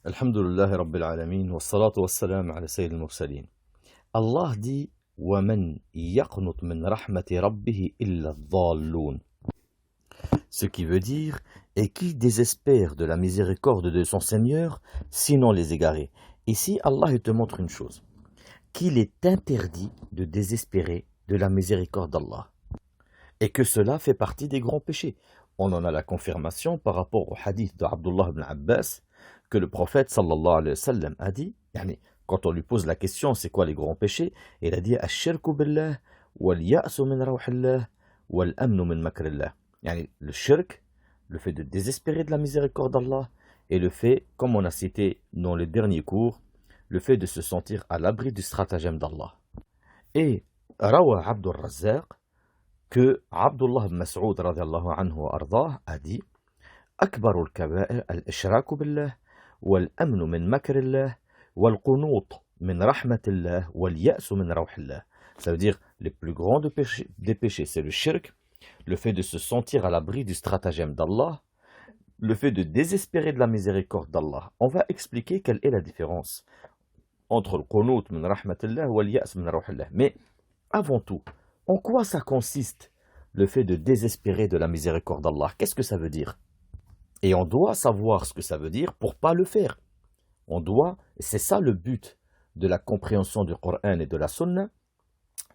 Alhamdulillah Rabbil Alamin, wa salatu wa salam ala Sayyid al-Mursalin. Allah dit وَمَنْ يَقْنُطْ مِنْ رَحْمَةِ رَبِّهِ إِلَّا الضَّالُّونَ. Ce qui veut dire et qui désespère de la miséricorde de son Seigneur, sinon les égarés. Ici, Allah il te montre une chose, qu'il est interdit de désespérer de la miséricorde d'Allah et que cela fait partie des grands péchés. On en a la confirmation par rapport au hadith de Abdullah ibn Abbas que le prophète sallallahu alayhi wa sallam a dit, quand on lui pose la question c'est quoi les grands péchés, il a dit ash-shirku billah wal ya'su min rawhillah wal amnu min makrillah. Le shirk, le fait de désespérer de la miséricorde d'Allah, et le fait, comme on a cité dans les derniers cours, le fait de se sentir à l'abri du stratagème d'Allah. Et Rawa Abdul Razzaq que Abdullah ibn Mas'ud radiallahu anhu wa ardah a dit أكبر الكبائر الإشراك بالله والأمن من مكر الله والقنوط من رحمة الله واليأس من روح الله. Ça veut dire les plus grands des péchés, c'est le shirk, le fait de se sentir à l'abri du stratagème d'Allah, le fait de désespérer de la miséricorde d'Allah. On va expliquer quelle est la différence entre le qunut min rahmatillah wal ya's min rawhillah. Mais avant tout, en quoi ça consiste le fait de désespérer de la miséricorde d'Allah? Qu'est-ce que ça veut dire? Et on doit savoir ce que ça veut dire pour pas le faire. C'est ça le but de la compréhension du Coran et de la Sunna,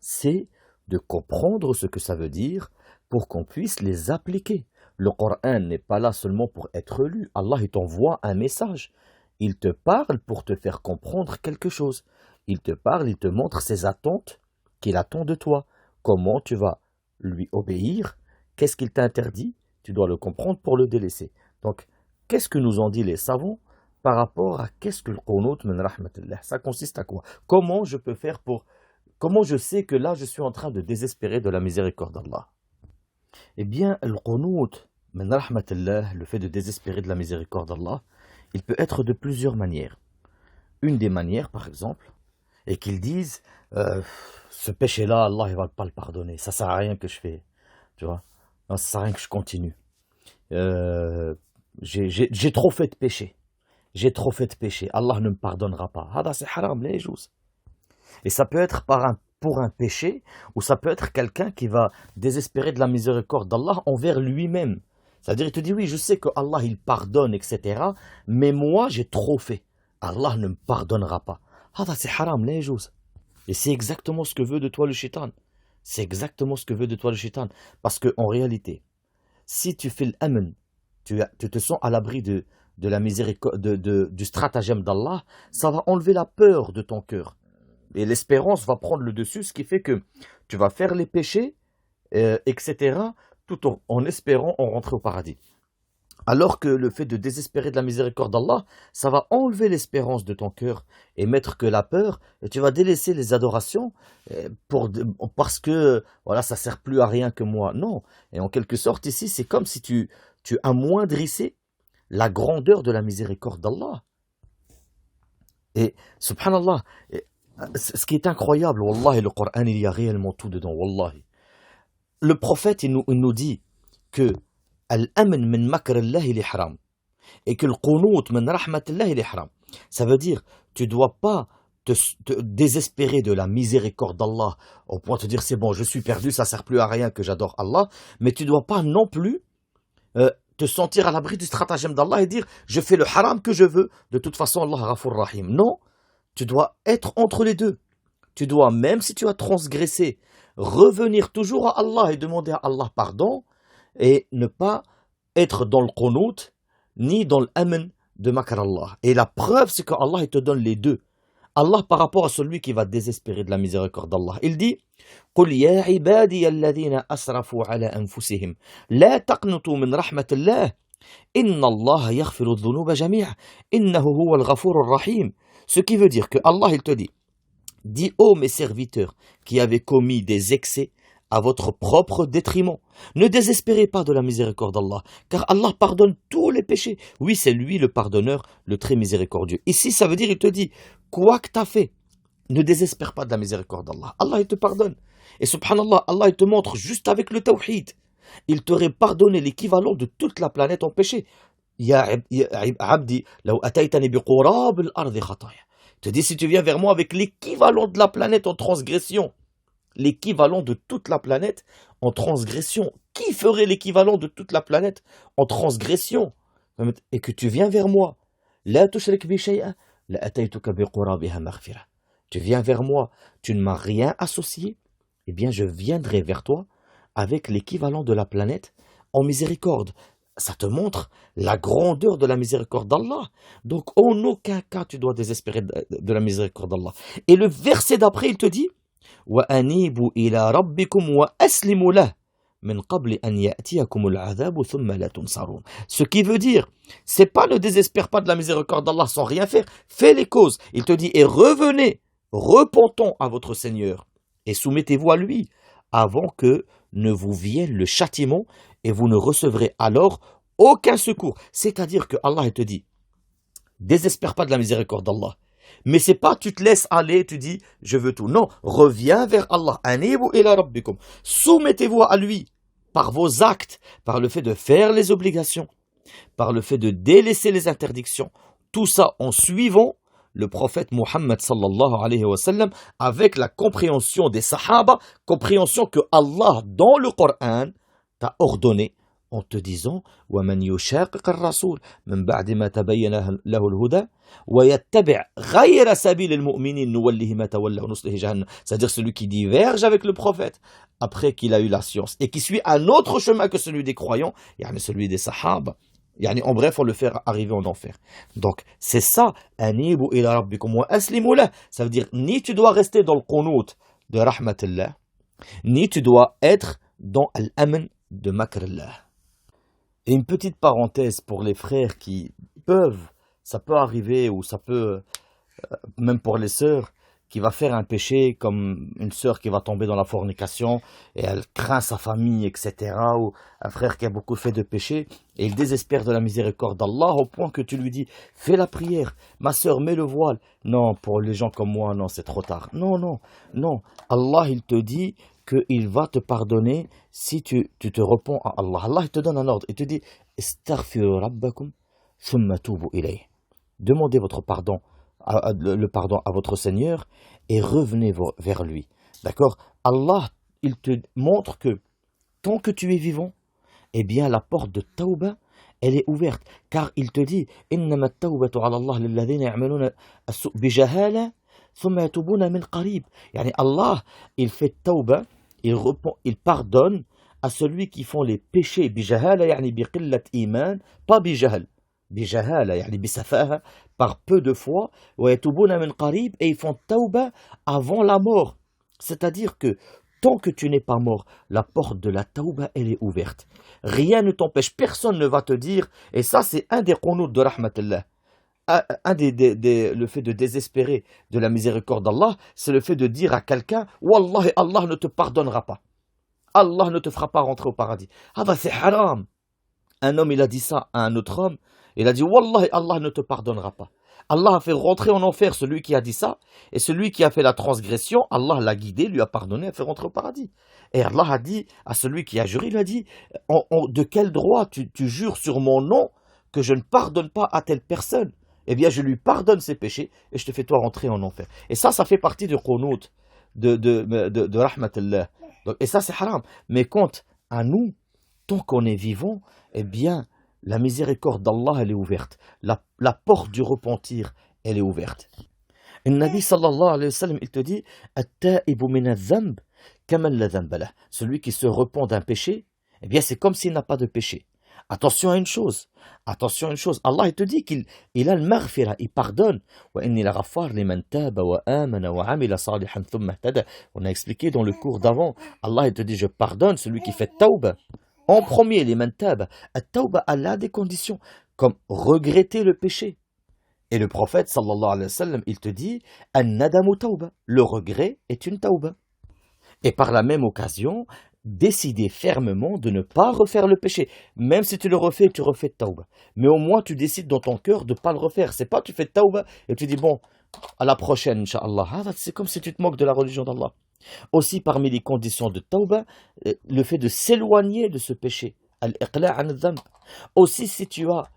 c'est de comprendre ce que ça veut dire pour qu'on puisse les appliquer. Le Coran n'est pas là seulement pour être lu. Allah il t'envoie un message. Il te parle pour te faire comprendre quelque chose. Il te parle, il te montre ses attentes qu'il attend de toi. Comment tu vas lui obéir? Qu'est-ce qu'il t'interdit? Tu dois le comprendre pour le délaisser. Donc, qu'est-ce que nous ont dit les savants par rapport à qu'est-ce que le qunut min rahmatillah? Ça consiste à quoi? Comment je peux faire comment je sais que là je suis en train de désespérer de la miséricorde d'Allah? Eh bien, le qunut min rahmatillah, le fait de désespérer de la miséricorde d'Allah, il peut être de plusieurs manières. Une des manières, par exemple, est qu'ils disent ce péché-là, Allah ne va pas le pardonner. Ça ne sert à rien que je fais. Tu vois? Non, ça ne sert à rien que je continue. J'ai trop fait de péché. J'ai trop fait de péché. Allah ne me pardonnera pas. Hada c'est haram, les joues. Et ça peut être pour un péché, ou ça peut être quelqu'un qui va désespérer de la miséricorde d'Allah envers lui-même. C'est-à-dire, il te dit, oui, je sais que Allah, il pardonne, etc. Mais moi, j'ai trop fait. Allah ne me pardonnera pas. Hada c'est haram, les joues. Et c'est exactement ce que veut de toi le shaitan. C'est exactement ce que veut de toi le shaitan. Parce qu'en réalité, si tu fais l'amn, tu te sens à l'abri de la miséricorde, du stratagème d'Allah, ça va enlever la peur de ton cœur. Et l'espérance va prendre le dessus, ce qui fait que tu vas faire les péchés, etc., tout en espérant en rentrer au paradis. Alors que le fait de désespérer de la miséricorde d'Allah, ça va enlever l'espérance de ton cœur et mettre que la peur, et tu vas délaisser les adorations parce que voilà, ça sert plus à rien que moi. Non. Et en quelque sorte, ici, c'est comme si tu amoindrissais la grandeur de la miséricorde d'Allah. Et subhanallah, ce qui est incroyable, wallahi, le Coran, il y a réellement tout dedans, wallahi. Le prophète, il nous dit que Al-amn min makrillah il est haram. Et que le qunut min rahmatillah il est haram. Ça veut dire, tu dois pas te désespérer de la miséricorde d'Allah au point de te dire c'est bon, je suis perdu, ça sert plus à rien que j'adore Allah. Mais tu dois pas non plus te sentir à l'abri du stratagème d'Allah et dire je fais le haram que je veux. De toute façon, Allah Ghafour Rahim. Non, tu dois être entre les deux. Tu dois, même si tu as transgressé, revenir toujours à Allah et demander à Allah pardon. Et ne pas être dans le qunut, ni dans l'amn de makr Allah. Et la preuve, c'est que Allah il te donne les deux. Allah, par rapport à celui qui va désespérer de la miséricorde d'Allah, il dit قُلْ يَا عِبَادِيَ الَّذِينَ أَسْرَفُوا عَلَى أَنفُسِهِمْ لَا تَقْنُطُوا مِنْ رَحْمَةِ اللَّهِ إِنَّ اللَّهَ يَغْفِرُ الذُّنُوبَ جَمِيعًا إِنَّهُ هُوَ الْغَفُورُ الرَّحِيمُ. Ce qui veut dire que Allah, il te dit, dis ô mes serviteurs qui avaient commis des excès à votre propre détriment. Ne désespérez pas de la miséricorde d'Allah, car Allah pardonne tous les péchés. Oui, c'est lui le pardonneur, le très miséricordieux. Ici, ça veut dire, il te dit, quoi que tu as fait, ne désespère pas de la miséricorde d'Allah. Allah, il te pardonne. Et subhanallah, Allah, il te montre juste avec le tawhid. Il t'aurait pardonné l'équivalent de toute la planète en péché. abdi, law ataytani bi qurab al-ardi khataya. Il te dit, si tu viens vers moi avec l'équivalent de la planète en transgression, l'équivalent de toute la planète en transgression. Qui ferait l'équivalent de toute la planète en transgression? Et que tu viens vers moi. La tushrik bi shay'a, la ataytuka bi qurabiha maghfira. Tu viens vers moi, tu ne m'as rien associé, eh bien je viendrai vers toi avec l'équivalent de la planète en miséricorde. Ça te montre la grandeur de la miséricorde d'Allah. Donc en aucun cas tu dois désespérer de la miséricorde d'Allah. Et le verset d'après, il te dit وَأَنِيبُوا إِلَىٰ رَبِّكُمْ وَأَسْلِمُوا لَهُ مِنْ قَبْلِ أَنْ يَأْتِيَكُمُ الْعَذَابُ ثُمَّ لَا تُنْصَرُونَ. Ce qui veut dire, c'est pas ne désespère pas de la miséricorde d'Allah sans rien faire, fais les causes. Il te dit, et revenez, repentons à votre Seigneur, et soumettez-vous à lui, avant que ne vous vienne le châtiment, et vous ne recevrez alors aucun secours. C'est-à-dire que Allah te dit, désespère pas de la miséricorde d'Allah. Mais c'est pas tu te laisses aller, tu dis je veux tout. Non, reviens vers Allah. Anibu ila rabbikum. Soumettez-vous à lui par vos actes, par le fait de faire les obligations, par le fait de délaisser les interdictions. Tout ça en suivant le prophète Muhammad sallallahu alayhi wa sallam avec la compréhension des sahaba, compréhension que Allah dans le Coran t'a ordonné en te disant وَمَنْ يُشَاقِقَ الرَّسُولَ مِنْ بَعْدِ مَا تَبَيَّنَ لَهُ الْهُدَى وَيَتَّبِعْ غَيْرَ سَبِيلِ الْمُؤْمِنِينَ نُوَلِّهِ مَا تَوَلَّى وَنُصْلِهِ جَهَنَّمَ. C'est-à-dire celui qui diverge avec le prophète après qu'il a eu la science et qui suit un autre chemin que celui des croyants, celui des sahaba. En bref, on le fait arriver en enfer. Donc, c'est ça, anibu ila rabbikum wa aslimu lah. Ça veut dire, ni tu dois rester dans le qunut de rahmatillah, ni tu dois être dans l'amn de makrallah. Et une petite parenthèse pour les frères qui peuvent, ça peut arriver, ou ça peut, même pour les sœurs, qui va faire un péché, comme une sœur qui va tomber dans la fornication, et elle craint sa famille, etc., ou un frère qui a beaucoup fait de péché, et il désespère de la miséricorde d'Allah, au point que tu lui dis, fais la prière, ma sœur, mets le voile. Non, pour les gens comme moi, non, c'est trop tard. Non, non, non. Allah, il te dit qu'il va te pardonner si tu te repens à Allah. Allah, il te donne un ordre, il te dit, Astaghfiru rabbakum, thumma tubu ilayh. Demandez votre pardon, le pardon à votre Seigneur et revenez vers lui. D'accord? Allah, il te montre que tant que tu es vivant, eh bien la porte de Tawbah, elle est ouverte. Car il te dit, Innama at-tawbatu ala Allah lilladhina ya'maluna as-su'a bijahala thumma yatubuna min qarib. Allah, il fait Tawbah, il pardonne à celui qui font les péchés bijahala, biqillat iman, pas bijahal. Bijahala, bisafaha, par peu de foi, et ils font tawbah avant la mort. C'est-à-dire que tant que tu n'es pas mort, la porte de la tawbah, elle est ouverte. Rien ne t'empêche, personne ne va te dire, et ça c'est un des qunut de rahmatillah. Le fait de désespérer de la miséricorde d'Allah, c'est le fait de dire à quelqu'un, Wallahi, Allah ne te pardonnera pas. Allah ne te fera pas rentrer au paradis. Ah bah c'est haram. Un homme, il a dit ça à un autre homme. Il a dit, Wallahi, Allah ne te pardonnera pas. Allah a fait rentrer en enfer celui qui a dit ça, et celui qui a fait la transgression, Allah l'a guidé, lui a pardonné, a fait rentrer au paradis. Et Allah a dit à celui qui a juré, il a dit, de quel droit tu jures sur mon nom que je ne pardonne pas à telle personne? Eh bien, je lui pardonne ses péchés, et je te fais toi rentrer en enfer. Et ça fait partie du qunut, de rahmatillah. Et ça, c'est haram. Mais quant à nous, tant qu'on est vivant, eh bien, la miséricorde d'Allah, elle est ouverte. La porte du repentir, elle est ouverte. Et le Nabi sallallahu alayhi wa sallam, il te dit, At-ta'ibu min adh-dhanb kaman la dhanba lah. Celui qui se repent d'un péché, eh bien, c'est comme s'il n'a pas de péché. Attention à une chose. Allah, il te dit qu'il a le maghfira, il pardonne. Wa inni la ghaffar liman taba wa amana wa amila salihan thumma ihtada. On a expliqué dans le cours d'avant. Allah, il te dit, je pardonne celui qui fait tawbah. En premier, les mantab, at-tawbah, Allah a des conditions, comme regretter le péché. Et le prophète, sallallahu alayhi wa sallam, il te dit, an-nadamu tawbah, le regret est une tawbah. Et par la même occasion, décider fermement de ne pas refaire le péché. Même si tu le refais, tu refais tawbah. Mais au moins, tu décides dans ton cœur de ne pas le refaire. C'est pas tu fais tawbah et tu dis, bon, à la prochaine, Inch'Allah. C'est comme si tu te moques de la religion d'Allah. Aussi, parmi les conditions de tawbah, le fait de s'éloigner de ce péché. Al-iqla' an adh-dhanb. Aussi, si tu as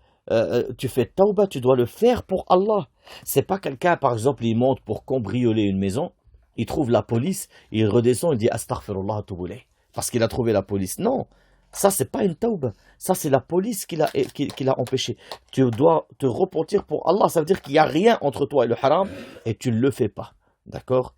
tu fais tauba, tu dois le faire pour Allah. C'est pas quelqu'un, par exemple, il monte pour cambrioler une maison, il trouve la police, il redescend, il dit astaghfirullah atubu ilayh parce qu'il a trouvé la police. Non, ça c'est pas une tauba, ça c'est la police qui l'a empêché. Tu dois te repentir pour Allah, ça veut dire qu'il n'y a rien entre toi et le haram et tu ne le fais pas. D'accord?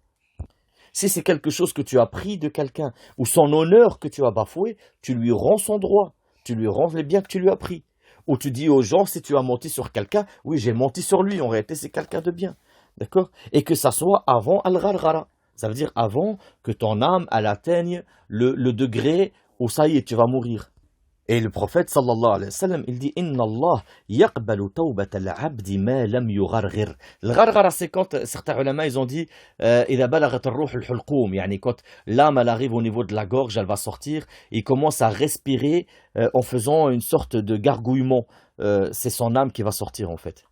Si c'est quelque chose que tu as pris de quelqu'un ou son honneur que tu as bafoué, tu lui rends son droit, tu lui rends les biens que tu lui as pris. Ou tu dis aux gens, si tu as menti sur quelqu'un, oui, j'ai menti sur lui, en réalité, c'est quelqu'un de bien. D'accord? Et que ça soit avant al-gharghara. Ça veut dire avant que ton âme, elle atteigne le degré où ça y est, tu vas mourir. Et le prophète, sallallahu alayhi wa sallam, il dit Inna Allah yaqbalu tawbat al-abdi ma lam yugharghir. Le gharghara, c'est quand certains ulama, ils ont dit إذا بلغت الروح الحلقوم, يعني quand l'âme, elle arrive au niveau de la gorge, elle va sortir, il commence à respirer en faisant une sorte de gargouillement. C'est son âme qui va sortir en fait.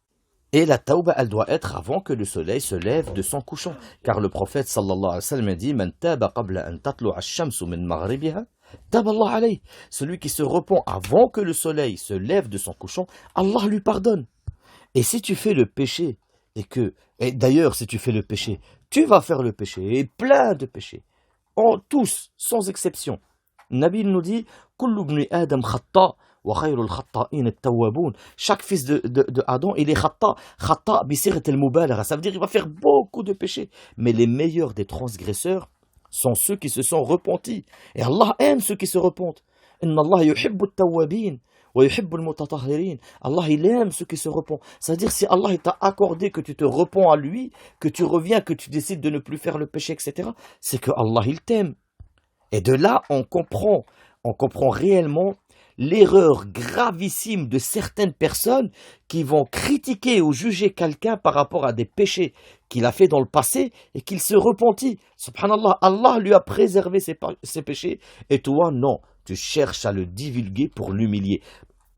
Et la tauba, elle doit être avant que le soleil se lève de son couchant. Car le prophète, sallallahu alayhi wa sallam, dit Man taba qabla an tatlu'a ash-shamsu min maghribiha, taba Allah alayh. Celui qui se repent avant que le soleil se lève de son couchant, Allah lui pardonne. Et si tu fais le péché, et d'ailleurs, si tu fais le péché, tu vas faire le péché, et plein de péchés, tous, sans exception. Nabi nous dit Kullu ibn Adam khata. Chaque fils de Adam, il est khatta. Khatta bisirat al-mubalagha. Ça veut dire qu'il va faire beaucoup de péchés. Mais les meilleurs des transgresseurs sont ceux qui se sont repentis. Et Allah aime ceux qui se repentent. Inna Allah yuhibbu at-tawwabin wa yuhibbu al-mutatahhirin. Allah, il aime ceux qui se repentent. C'est-à-dire, si Allah t'a accordé que tu te repens à lui, que tu reviens, que tu décides de ne plus faire le péché, etc., c'est que Allah, il t'aime. Et de là, on comprend réellement l'erreur gravissime de certaines personnes qui vont critiquer ou juger quelqu'un par rapport à des péchés qu'il a fait dans le passé et qu'il se repentit. Subhanallah, Allah lui a préservé ses péchés et toi, non, tu cherches à le divulguer pour l'humilier.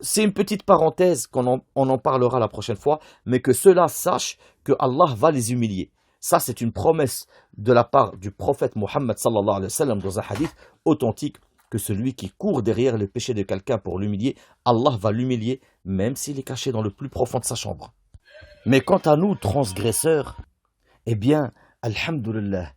C'est une petite parenthèse, on en parlera la prochaine fois, mais que ceux-là sachent que Allah va les humilier. Ça, c'est une promesse de la part du prophète Mohammed sallallahu alayhi wa sallam dans un hadith authentique, que celui qui court derrière le péché de quelqu'un pour l'humilier, Allah va l'humilier, même s'il est caché dans le plus profond de sa chambre. Mais quant à nous, transgresseurs, eh bien, alhamdulillah,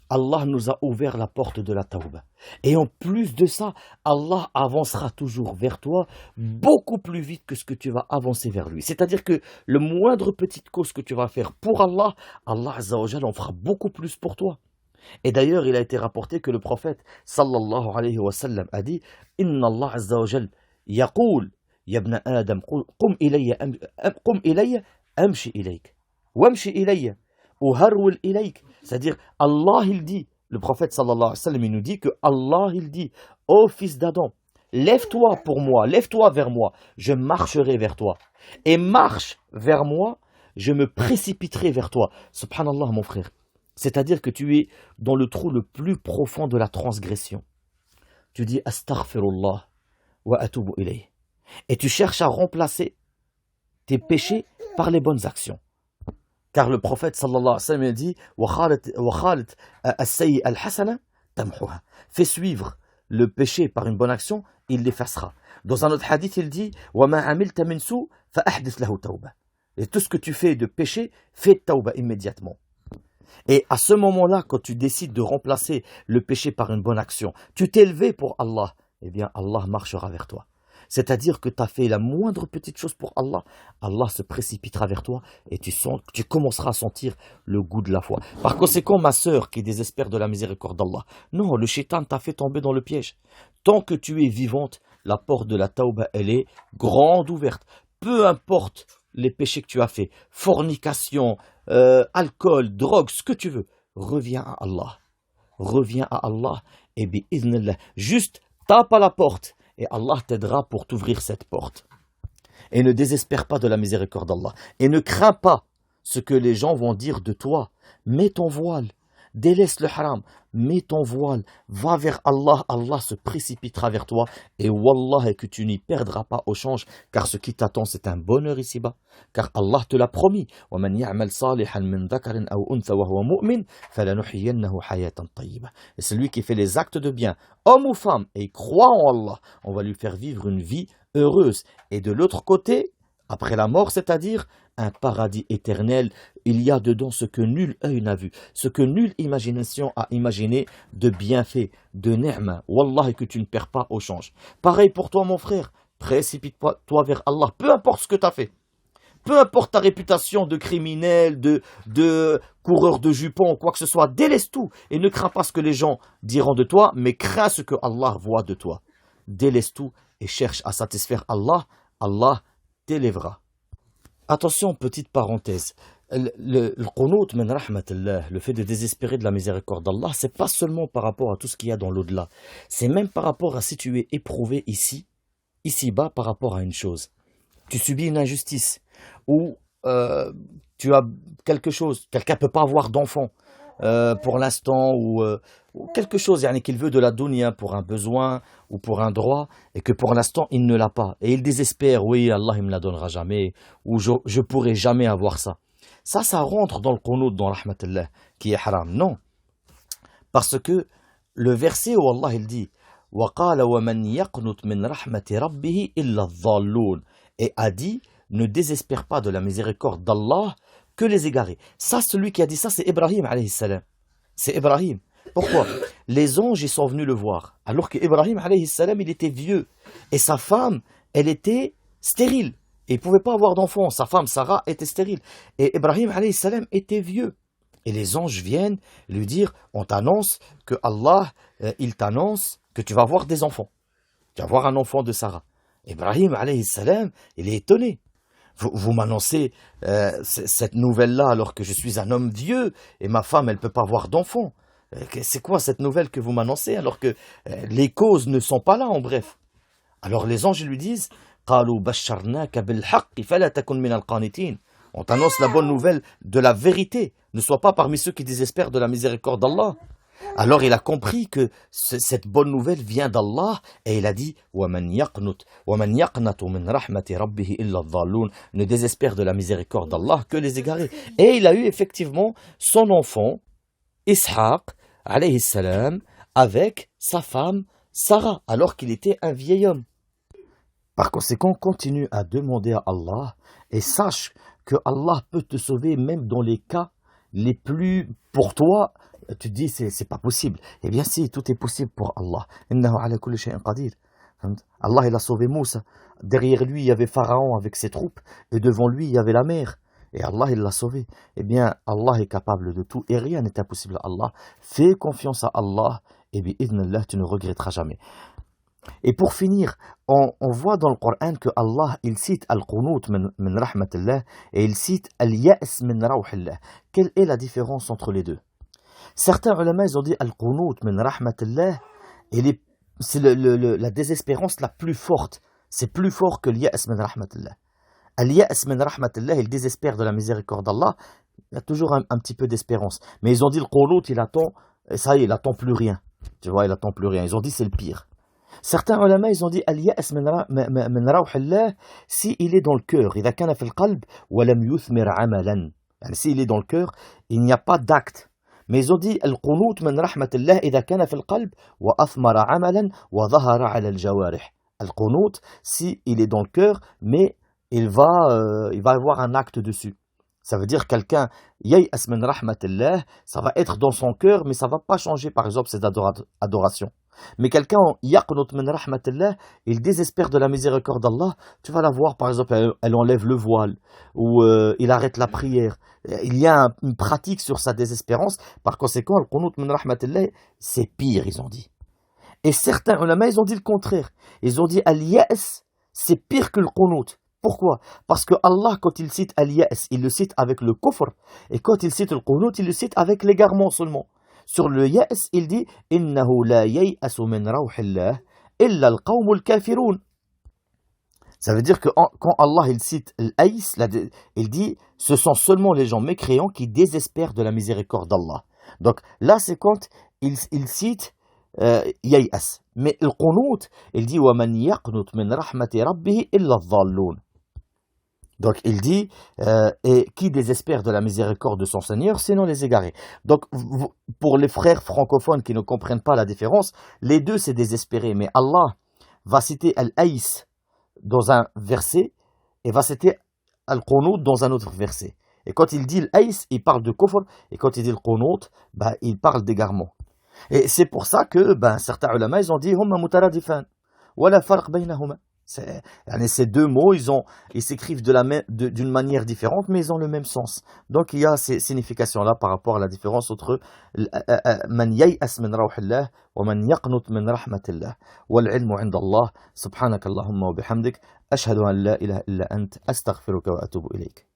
Allah nous a ouvert la porte de la tauba. Et en plus de ça, Allah avancera toujours vers toi beaucoup plus vite que ce que tu vas avancer vers lui. C'est-à-dire que le moindre petite cause que tu vas faire pour Allah, Allah Azza wa Jalla en fera beaucoup plus pour toi. Et d'ailleurs, il a été rapporté que le prophète sallallahu alayhi wa sallam a dit Inna Allah azza wa jal yaqul ya ibn Adam qum ilayya amshi ilayk wamshi ilayya uharwil ilayk. C'est-à-dire, Allah il dit, le prophète sallallahu alayhi wa sallam il nous dit que Allah il dit ô fils d'Adam, lève-toi pour moi, lève-toi vers moi, je marcherai vers toi. Et marche vers moi, je me précipiterai vers toi. Subhanallah mon frère. C'est-à-dire que tu es dans le trou le plus profond de la transgression. Tu dis astaghfirullah wa atubu ilayh. Et tu cherches à remplacer tes péchés par les bonnes actions. Car le prophète sallallahu alayhi wa sallam dit wa khalit as-sayyi al-hasana tamhuha. Fais suivre le péché par une bonne action, il l'effacera. Dans un autre hadith, il dit wa ma amilta min su fa ahdith lahu tawba. Et tout ce que tu fais de péché, fais tawba immédiatement. Et à ce moment-là, quand tu décides de remplacer le péché par une bonne action, tu t'es élevé pour Allah, eh bien Allah marchera vers toi. C'est-à-dire que tu as fait la moindre petite chose pour Allah, Allah se précipitera vers toi et tu commenceras à sentir le goût de la foi. Par conséquent, ma sœur qui désespère de la miséricorde d'Allah, non, le shaitan t'a fait tomber dans le piège. Tant que tu es vivante, la porte de la tauba, elle est grande ouverte. Peu importe les péchés que tu as fait, fornication, alcool, drogue, ce que tu veux, reviens à Allah. Reviens à Allah et bi'idhnillah. Juste tape à la porte et Allah t'aidera pour t'ouvrir cette porte. Et ne désespère pas de la miséricorde d'Allah. Et ne crains pas ce que les gens vont dire de toi. Mets ton voile. Délaisse le haram, mets ton voile, va vers Allah, Allah se précipitera vers toi et wallah que tu n'y perdras pas au change car ce qui t'attend c'est un bonheur ici-bas car Allah te l'a promis. وَمَنْ يَعْمَلْ صَالِحًا مِنْ ذَكَرٍ أَوْ أُنْثَى وَهُوَ مُؤْمِنٌ فَلَنُحْيِيَنَّهُ حَيَاةً طَيِّبَةً. Et celui qui fait les actes de bien, homme ou femme, et croit en Allah, on va lui faire vivre une vie heureuse. Et de l'autre côté, Après la mort, c'est-à-dire un paradis éternel. Il y a dedans ce que nul œil n'a vu, ce que nulle imagination a imaginé de bienfaits, de ni'ma. Wallah, que tu ne perds pas au change. Pareil pour toi, mon frère. Précipite-toi vers Allah, peu importe ce que tu as fait. Peu importe ta réputation de criminel, de coureur de jupons, quoi que ce soit, délaisse tout et ne crains pas ce que les gens diront de toi, mais crains ce que Allah voit de toi. Délaisse tout et cherche à satisfaire Allah. Allah t'élèvera. Attention, petite parenthèse. Le qunut min rahmatillah, le fait de désespérer de la miséricorde d'Allah, c'est pas seulement par rapport à tout ce qu'il y a dans l'au-delà. C'est même par rapport à si tu es éprouvé ici-bas, par rapport à une chose. Tu subis une injustice, ou tu as quelque chose, quelqu'un ne peut pas avoir d'enfant pour l'instant, ou quelque chose qu'il veut de la dunya pour un besoin ou pour un droit, et que pour l'instant il ne l'a pas. Et il désespère, oui, Allah il me la donnera jamais, ou je pourrai jamais avoir ça. Ça rentre dans le qunut, dans rahmatillah, qui est haram. Non, parce que le verset où Allah il dit وَقَالَ وَمَنْ يَقْنُتْ مِنْ رَحْمَةِ رَبِّهِ إِلَّا الضَّالُّونَ, et a dit, ne désespère pas de la miséricorde d'Allah que les égarés. Ça, celui qui a dit ça, c'est Ibrahim alayhi salam. C'est Ibrahim. Pourquoi? Les anges, ils sont venus le voir, alors qu'Ibrahim alayhi salam, il était vieux, et sa femme, elle était stérile, et il ne pouvait pas avoir d'enfant. Sa femme, Sarah, était stérile, et Ibrahim alayhi salam était vieux. Et les anges viennent lui dire, on t'annonce que Allah, il t'annonce que tu vas avoir des enfants. Tu vas avoir un enfant de Sarah. Ibrahim alayhi salam, il est étonné. Vous m'annoncez cette nouvelle-là alors que je suis un homme vieux et ma femme, elle ne peut pas avoir d'enfant. C'est quoi cette nouvelle que vous m'annoncez alors que les causes ne sont pas là, en bref? Alors les anges lui disent, قَالُوا بَشَّرْنَاكَ بِالْحَقِّ فَلَا تَكُنْ مِنَ الْقَانِتِينَ. On t'annonce la bonne nouvelle de la vérité. Ne sois pas parmi ceux qui désespèrent de la miséricorde d'Allah. Alors il a compris que cette bonne nouvelle vient d'Allah, et il a dit وَمَنْ يَقْنَتُ مِنْ رَحْمَةِ رَبِّهِ إِلَّا الضَّالُّونَ, ne désespère de la miséricorde d'Allah que les égarés. Et il a eu effectivement son enfant, Ishaq, alayhi salam, avec sa femme, Sarah, alors qu'il était un vieil homme. Par conséquent, continue à demander à Allah, et sache que Allah peut te sauver même dans les cas les plus, pour toi, tu te dis c'est pas possible. Eh bien si, tout est possible pour Allah. Innahu ala kulli shay'in qadir. Allah il a sauvé Moussa. Derrière lui il y avait Pharaon avec ses troupes, et devant lui il y avait la mer. Et Allah il l'a sauvé. Eh bien Allah est capable de tout, et rien n'est impossible à Allah. Fais confiance à Allah, et bi'idhnillah tu ne regretteras jamais. Et pour finir, on voit dans le Coran que Allah il cite al-qunut min rahmatillah, et il cite al-ya's min rawhillah. Quelle est la différence entre les deux? Certains ulama ils ont dit al-qunut min rahmatillah, c'est la désespérance la plus forte. C'est plus fort que al-ya's min rahmatillah. Al-ya's min rahmatillah, il désespère de la miséricorde d'Allah. Il y a toujours un petit peu d'espérance. Mais ils ont dit le qunut, il attend, et ça y est, il attend plus rien. Tu vois, il attend plus rien. Ils ont dit c'est le pire. Certains ulama ils ont dit al-ya's min rawhillah, si il est dans le cœur, إذا كان في القلب ولم يثمر عملا. Si il est dans le cœur, il n'y a pas d'acte. Mais ils ont dit al-qunut min rahmatillah إذا كان في القلب وأثمر عملا وظهر على الجوارح. Al-qunut, si il est dans le cœur, mais il va avoir un acte dessus. Ça veut dire quelqu'un, yay'as min rahmatillah, ça va être dans son cœur, mais ça ne va pas changer, par exemple, cette adoration. Mais quelqu'un, yaqnut min rahmatillah, il désespère de la miséricorde d'Allah, tu vas la voir, par exemple, elle enlève le voile, ou il arrête la prière. Il y a une pratique sur sa désespérance, par conséquent, le qunut min rahmatillah, c'est pire, ils ont dit. Et certains ulama, ils ont dit le contraire. Ils ont dit al-ya's, c'est pire que le qunut. Pourquoi? Parce que Allah, quand il cite al-ya's, il le cite avec le kufr, et quand il cite le qunut, il le cite avec l'égarement seulement. Sur le ya's, il dit innahu la yay'asu min rawhillah illa al-qawmul kafirun. Ça veut dire que quand Allah il cite l'aïs, il dit ce sont seulement les gens mécréants qui désespèrent de la miséricorde d'Allah. Donc là, c'est quand il cite yay'as. Mais le qunut, il dit wa man yaqnut min rahmati rabbih illa adh-dhallun. Donc il dit, et qui désespère de la miséricorde de son Seigneur, sinon les égarés. Donc pour les frères francophones qui ne comprennent pas la différence, les deux c'est désespérer. Mais Allah va citer al-aïs dans un verset et va citer al-qunut dans un autre verset. Et quand il dit l'aïs, il parle de kufr, et quand il dit le qunut, bah, il parle d'égarement. Et c'est pour ça que certains ulama, ils ont dit huma mutaradifan, wala farq baynahuma. Ces deux mots, ils s'écrivent d'une manière différente, mais ils ont le même sens. Donc il y a ces significations-là par rapport à la différence entre man yay'as min rawhillah wa man yaqnut min rahmatillah. Wal ilmu 'inda Allah. Subhanakallahumma wa bihamdik. Ashhadu an la ilaha illa ant. Astaghfiruka wa atubu ilayk.